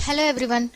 Hello everyone,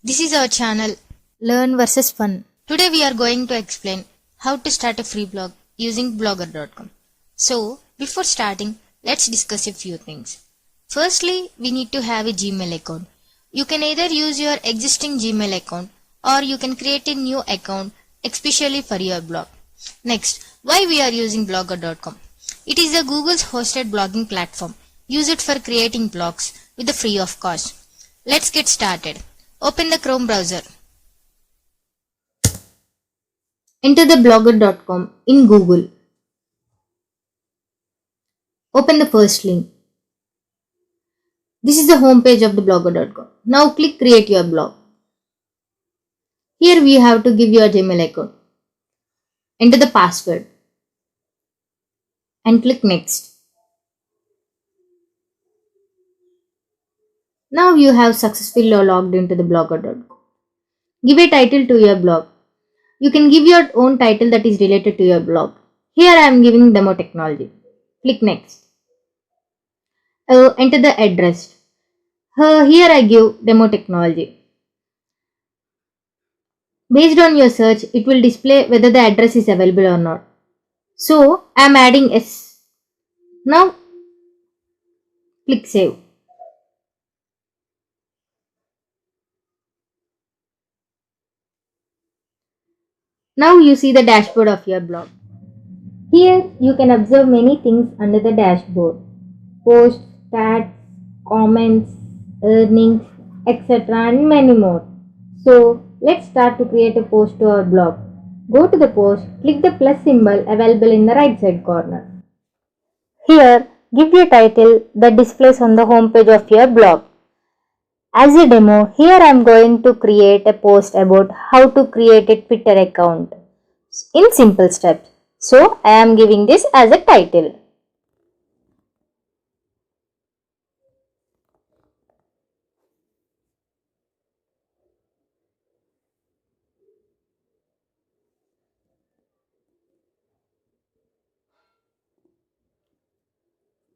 this is our channel. Learn versus Fun. Today we are going to explain how to start a free blog using blogger.com. So, before starting, let's discuss a few things. Firstly, we need to have a Gmail account. You can either use your existing Gmail account or you can create a new account especially for your blog. Next, why we are using blogger.com? It is a Google's hosted blogging platform. Use it for creating blogs with the free of cost. Let's get started. Open the Chrome browser. Enter the blogger.com in Google. Open the first link. This is the home page of the blogger.com. Now click create your blog. Here we have to give your Gmail account. Enter the password and click next. Now you have successfully logged into the blogger.com. Give a title to your blog. You can give your own title that is related to your blog. Here I am giving demo technology. Click next. Enter the address. Here I give demo technology. Based on your search, it will display whether the address is available or not. So I am adding S. Now click save. Now you see the dashboard of your blog. Here you can observe many things under the dashboard. Posts, stats, comments, earnings, etc. and many more. So let's start to create a post to our blog. Go to the post, click the plus symbol available in the right side corner. Here give your title that displays on the home page of your blog. As a demo, here I am going to create a post about how to create a Twitter account in simple steps. So I am giving this as a title.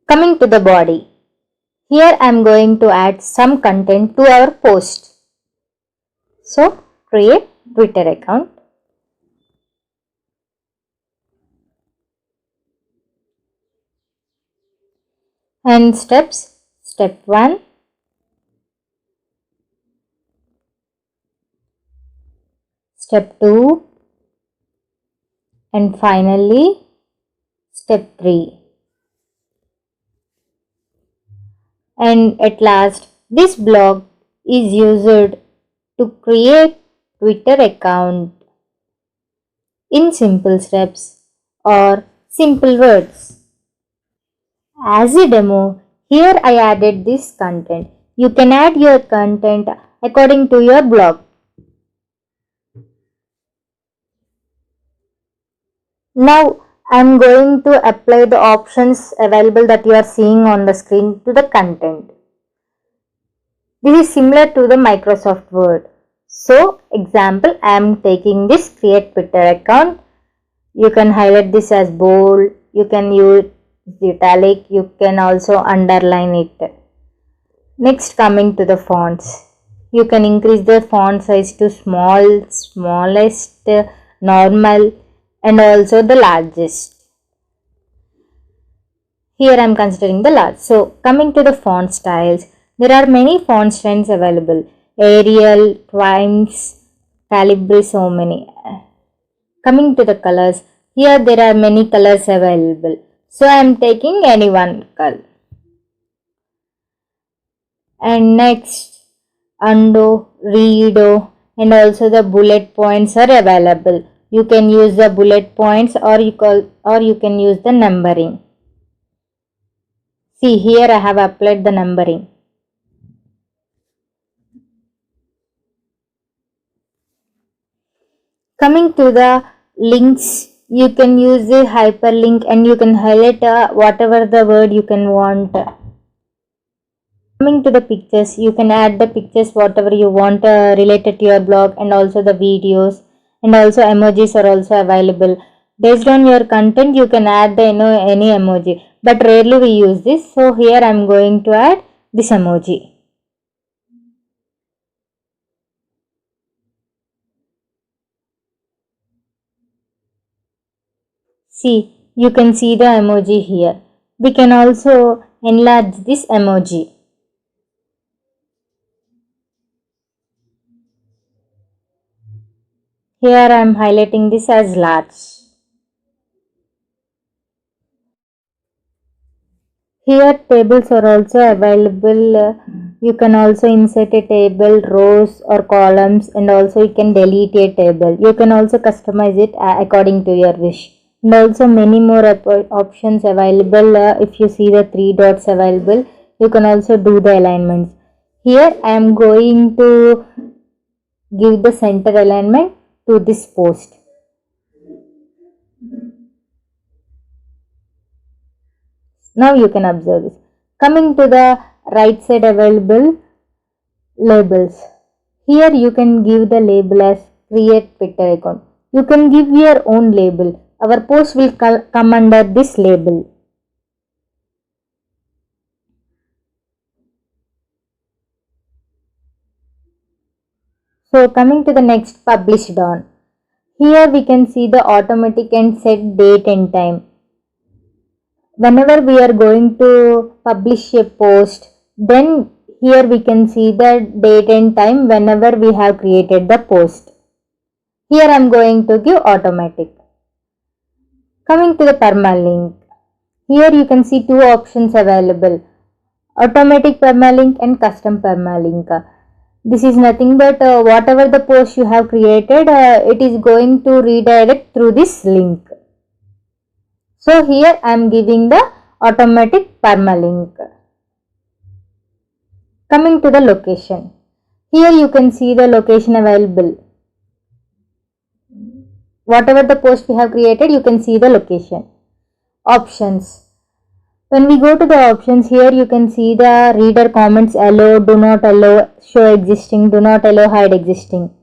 Coming to the body. Here I am going to add some content to our post. So create Twitter account. And steps. Step 1. Step 2. And finally step 3. And at last, this blog is used to create Twitter account in simple steps or simple words. As a demo, here I added this content. You can add your content according to your blog. Now I am going to apply the options available that you are seeing on the screen to the content. This is similar to the Microsoft Word. So, example, I am taking this create Twitter account. You can highlight this as bold. You can use italic. You can also underline it. Next, coming to the fonts. You can increase the font size to small, smallest, normal, and also the largest. Here I am considering the large. So coming to the font styles, there are many font styles available. Arial, Times, Calibri, so many. Coming to the colors, here there are many colors available. So I am taking any one color. And next, undo, redo, and also the bullet points are available. You can use the bullet points or you can use the numbering. See, here I have applied the numbering. Coming to the links, you can use the hyperlink and you can highlight whatever the word you can want. Coming to the pictures, you can add the pictures whatever you want related to your blog, and also the videos, and also emojis are also available. Based on your content, you can add any emoji, but rarely we use this. So here I am going to add this emoji. See, you can see the emoji here. We can also enlarge this emoji. Here I am highlighting this as large. Here tables are also available. You can also insert a table, rows or columns, and also you can delete a table. You can also customize it according to your wish. And also many more options available. If you see the three dots available, you can also do the alignments. Here I am going to give the center alignment to this post. Now you can observe this. Coming to the right side available labels. Here you can give the label as create Twitter account. You can give your own label. Our post will come under this label. So coming to the next, published on. Here we can see the automatic and set date and time. Whenever we are going to publish a post, then here we can see the date and time whenever we have created the post. Here I am going to give automatic. Coming to the permalink. Here you can see two options available, automatic permalink and custom permalink. This is nothing but whatever the post you have created, it is going to redirect through this link. So here I am giving the automatic permalink. Coming to the location. Here you can see the location available. Whatever the post we have created, you can see the location. Options. When we go to the options, here you can see the reader comments allow, do not allow, show existing, do not allow, hide existing.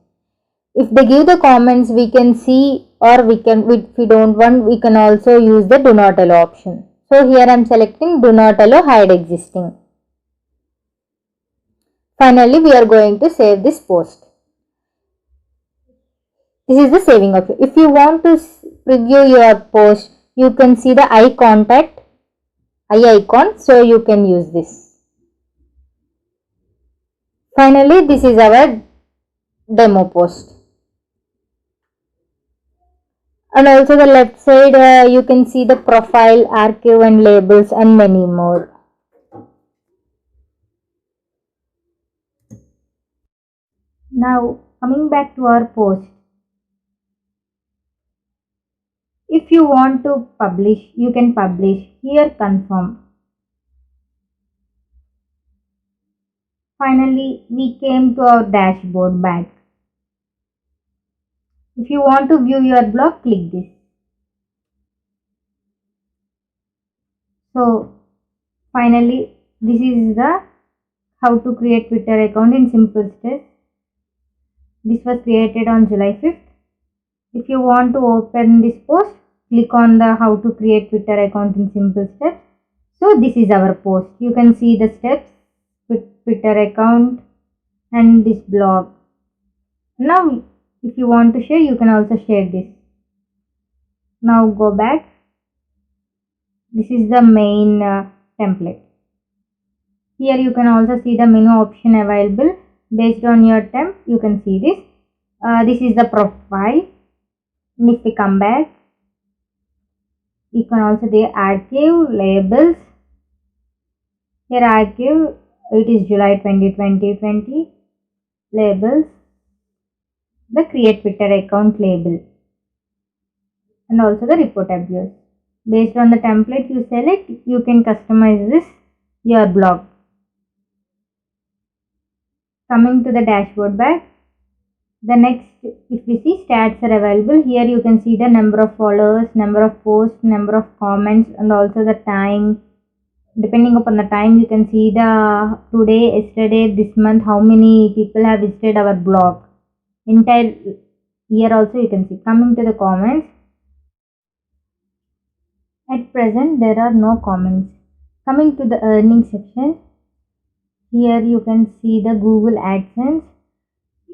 If they give the comments, we can see, or if we don't want, we can also use the do not allow option. So here I am selecting do not allow, hide existing. Finally, we are going to save this post. This is the saving option. If you want to preview your post, you can see the eye icon, so you can use this. Finally, this is our demo post. And also the left side, you can see the profile, archive and labels and many more. Now coming back to our post. If you want to publish, you can publish. Here confirm. Finally, we came to our dashboard back. If you want to view your blog, click this. So finally, this is the how to create Twitter account in simple steps. This was created on July 5th. If you want to open this post, click on the how to create Twitter account in simple steps. So this is our post. You can see the steps with Twitter account and this blog. Now if you want to share, you can also share this. Now go back. This is the main template. Here you can also see the menu option available. Based on your temp, you can see this. This is the profile. And if we come back, you can also see archive, labels. Here archive, it is July 2020. Labels, the create Twitter account label. And also the report abuse. Based on the template you select, you can customize this your blog. Coming to the dashboard back, the next, if we see stats are available, here you can see the number of followers, number of posts, number of comments and also the time. Depending upon the time, you can see the today, yesterday, this month, how many people have visited our blog. Entire year also you can see. Coming to the comments, at present there are no comments. Coming to the earnings section, here you can see the Google AdSense.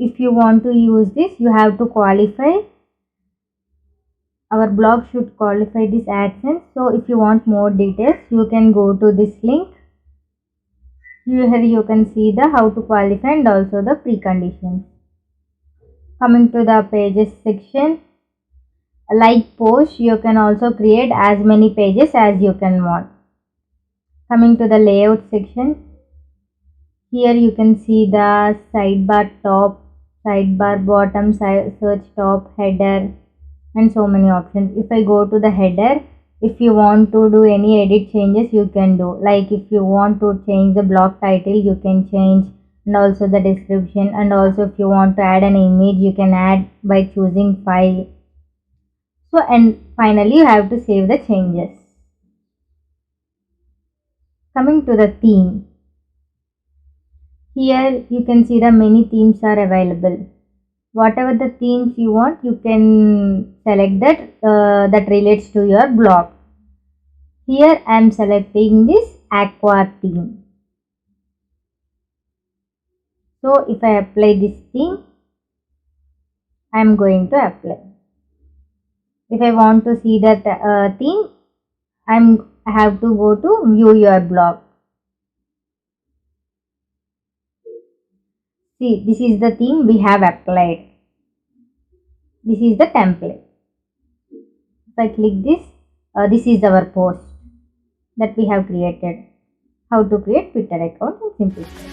If you want to use this, you have to qualify our blog should qualify this AdSense. So if you want more details, you can go to this link. Here you can see the how to qualify and also the preconditions. Coming to the pages section, like post, you can also create as many pages as you can want. Coming to the layout section, here you can see the sidebar top, sidebar bottom, search top, header, and so many options. If I go to the header, if you want to do any edit changes, you can do. Like if you want to change the blog title, you can change, and also the description, and also if you want to add an image, you can add by choosing file. So, and finally you have to save the changes. Coming to the theme, here you can see the many themes are available. Whatever the themes you want, you can select that relates to your blog. Here I am selecting this aqua theme. So if I apply this theme, I am going to apply. If I want to see that theme, I have to go to view your blog. See, this is the theme we have applied. This is the template. If I click this, this is our post that we have created. How to create Twitter account in simple steps.